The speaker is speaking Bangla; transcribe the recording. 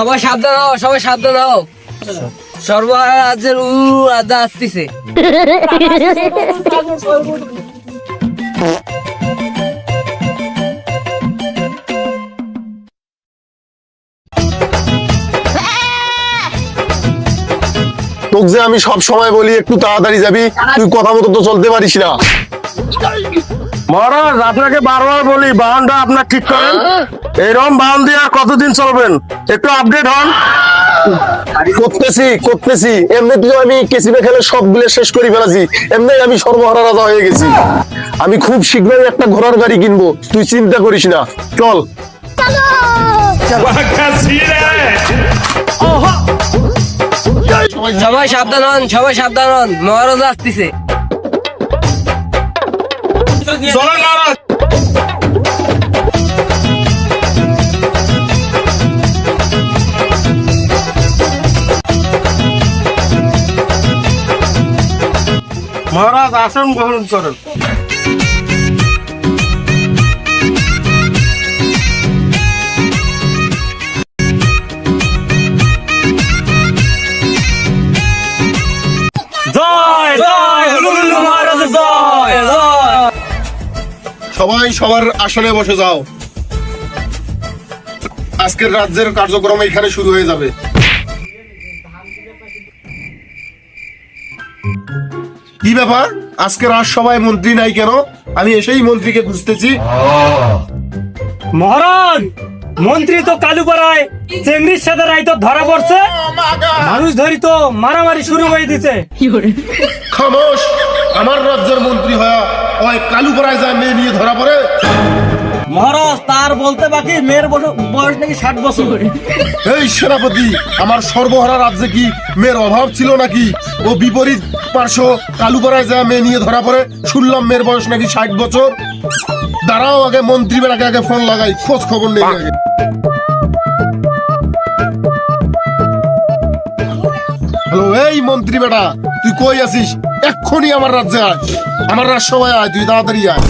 সবাই সাবধান হও, সবাই সাবধান হও। সর্বহারা রাজ্যের রাজা আসতেছে। তোকে যে আমি সব সময় বলি একটু তাড়াতাড়ি যাবি, তুই কথা মতো তো চলতে পারিস না। মহারাজ আপনাকে বারবার বলি বাহনটা আপনার ঠিক করেন। এরকম বাহন দিয়ে আর কতদিন চলবেন, একটু আপডেট হন। করতেছি এমনিতেও আমি কেসিবে খেলে সবগুলো শেষ করে ফেলেছি, এমনি আমি সর্বহারা রাজা হয়ে গেছি। আমি খুব শীঘ্রই একটা ঘোড়ার গাড়ি কিনবো, তুই চিন্তা করিস না, চল। সবাই সাবধান হন, সবাই সাবধান হন, মহারাজা আসতেছে। মহারাজ আসন গ্রহণ করেন। জয় জয় হুলুলুলু মহারাজ, জয় জয়। সবাই সবার আসনে বসে যাও, আজকের রাজ্যের কার্যক্রম এখানে শুরু হয়ে যাবে। কি ব্যাপার, আজকে রাজসভায় মন্ত্রী নাই কেন? আমি এসেই মন্ত্রীকে খুঁজতেছি। মহারাজ, মন্ত্রী তো কালুপাড়ায় চেংড়ির সাথে রাইতো ধরা পড়ছে, মানুষ ধরি তো মারামারি শুরু হয়ে দিছে। খামোশ, আমার রাজ্যের মন্ত্রী হয়ে ওই কালুপাড়ায় যায় মেয়ে নিয়ে ধরা পড়ে। মহারাজ, তার বলতে বাকি মেয়ের বয়স নাকি 60 বছর। এই সেনাপতি, আমার সর্বহারা রাজ্যে কি মেয়ের অভাব ছিল নাকি? ও বিপরীত পার্শ্ব কালুপাড়ায় যায় মেয়ে নিয়ে ধরা পড়ে, শুনলাম মেয়ের বয়স নাকি 60 বছর। দাঁড়াও, আগে মন্ত্রী বেড়াকে আগে ফোন লাগাই, খোঁজ খবর নেই আগে। হ্যালো, এই মন্ত্রী বেটা, তুই কই আছিস? এক্ষুনি আমার রাজ্যে আয়, আমার রাজসভায় আয়, তুই তাড়াতাড়ি আয়।